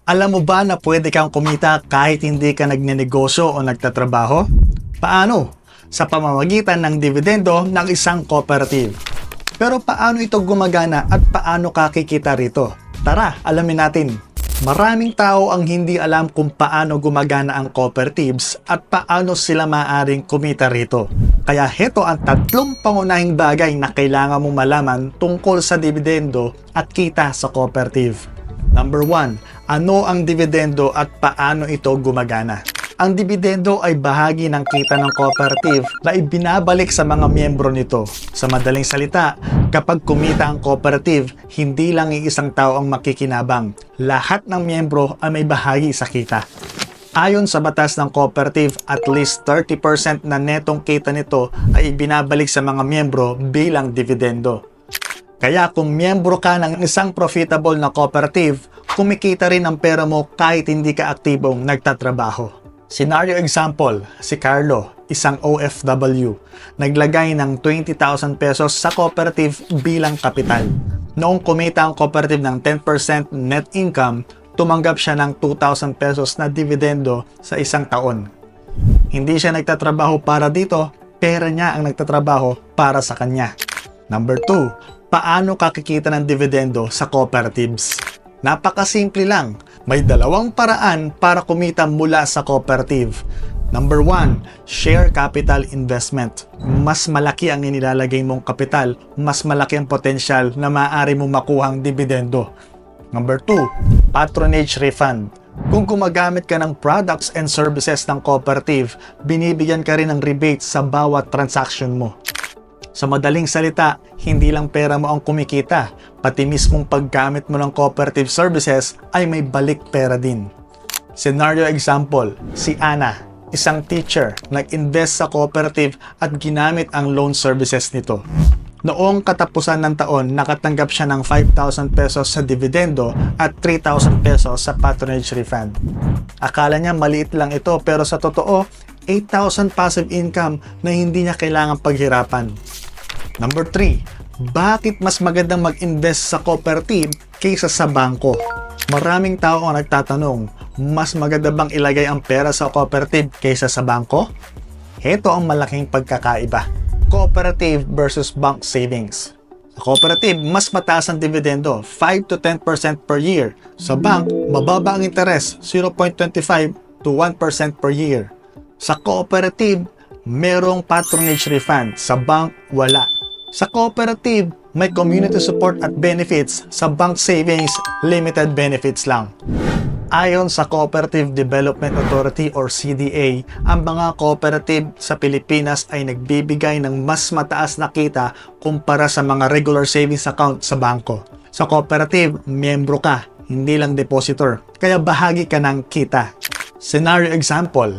Alam mo ba na pwede kang kumita kahit hindi ka nagnenegosyo o nagtatrabaho? Paano? Sa pamamagitan ng dividendo ng isang cooperative. Pero paano ito gumagana at paano ka kikita rito? Tara, alamin natin. Maraming tao ang hindi alam kung paano gumagana ang cooperatives at paano sila maaaring kumita rito. Kaya heto ang 3 pangunahing bagay na kailangan mong malaman tungkol sa dividendo at kita sa cooperative. Number 1. Ano ang dividendo at paano ito gumagana? Ang dividendo ay bahagi ng kita ng cooperative na ibinabalik sa mga miyembro nito. Sa madaling salita, kapag kumita ang cooperative, hindi lang iisang tao ang makikinabang. Lahat ng miyembro ay may bahagi sa kita. Ayon sa batas ng cooperative, at least 30% na netong kita nito ay ibinabalik sa mga miyembro bilang dividendo. Kaya kung miyembro ka ng isang profitable na cooperative, kumikita rin ang pera mo kahit hindi ka aktibong nagtatrabaho. Scenario example, si Carlo, isang OFW, naglagay ng 20,000 pesos sa cooperative bilang kapital. Noong kumita ang cooperative ng 10% net income, tumanggap siya ng 2,000 pesos na dividendo sa isang taon. Hindi siya nagtatrabaho para dito, pera niya ang nagtatrabaho para sa kanya. Number 2. Paano kakikita ng dividendo sa cooperatives? Napakasimple lang. May 2 paraan para kumita mula sa cooperative. Number 1, share capital investment. Mas malaki ang inilalagay mong kapital, mas malaki ang potensyal na maaari mong makuhang dividendo. Number 2, patronage refund. Kung gumagamit ka ng products and services ng cooperative, binibigyan ka rin ng rebate sa bawat transaction mo. Sa madaling salita, hindi lang pera mo ang kumikita, pati mismong paggamit mo ng cooperative services ay may balik pera din. Scenario example, si Ana, isang teacher, nag-invest sa cooperative at ginamit ang loan services nito. Noong katapusan ng taon, nakatanggap siya ng 5,000 pesos sa dividendo at 3,000 pesos sa patronage refund. Akala niya maliit lang ito pero sa totoo, 8,000 passive income na hindi niya kailangang paghirapan. Number 3. Bakit mas magandang mag-invest sa cooperative kaysa sa bangko? Maraming tao ang nagtatanong, mas maganda bang ilagay ang pera sa cooperative kaysa sa bangko? Heto ang malaking pagkakaiba. Cooperative versus bank savings. Sa cooperative, mas mataas ang dividendo, 5 to 10% per year. Sa bank, mababa ang interes, 0.25 to 1% per year. Sa cooperative, merong patronage refund. Sa bank, wala. Sa cooperative, may community support at benefits. Sa bank savings, limited benefits lang. Ayon sa Cooperative Development Authority or CDA, ang mga cooperative sa Pilipinas ay nagbibigay ng mas mataas na kita kumpara sa mga regular savings account sa bangko. Sa cooperative, miyembro ka, hindi lang depositor, kaya bahagi ka ng kita. Scenario example,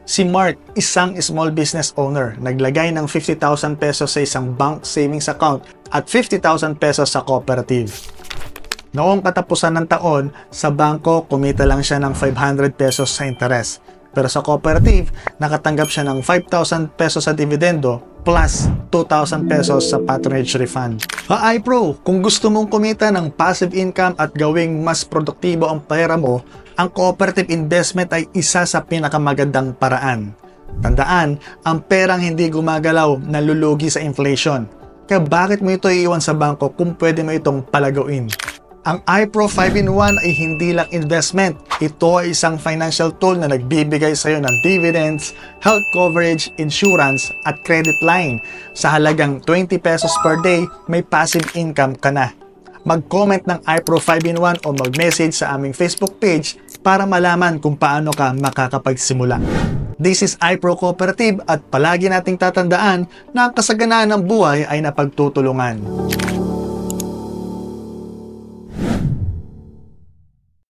si Mark, isang small business owner, naglagay ng 50,000 pesos sa isang bank savings account at 50,000 pesos sa cooperative. Noong katapusan ng taon, sa bangko kumita lang siya ng 500 pesos sa interes. Pero sa cooperative, nakatanggap siya ng 5,000 pesos sa dividendo plus 2,000 pesos sa patronage refund. iPro, kung gusto mong kumita ng passive income at gawing mas produktibo ang pera mo, ang cooperative investment ay isa sa pinakamagandang paraan. Tandaan, ang perang hindi gumagalaw nalulugi sa inflation. Kaya bakit mo ito iiwan sa bangko kung pwede mo itong palagawin? Ang iPro 5-in-1 ay hindi lang investment. Ito ay isang financial tool na nagbibigay sa iyo ng dividends, health coverage, insurance, at credit line. Sa halagang 20 pesos per day, may passive income ka na. Mag-comment ng iPro 5-in-1 o mag-message sa aming Facebook page para malaman kung paano ka makakapagsimula. This is iPro Cooperative at palagi nating tatandaan na ang kasaganaan ng buhay ay napagtutulungan.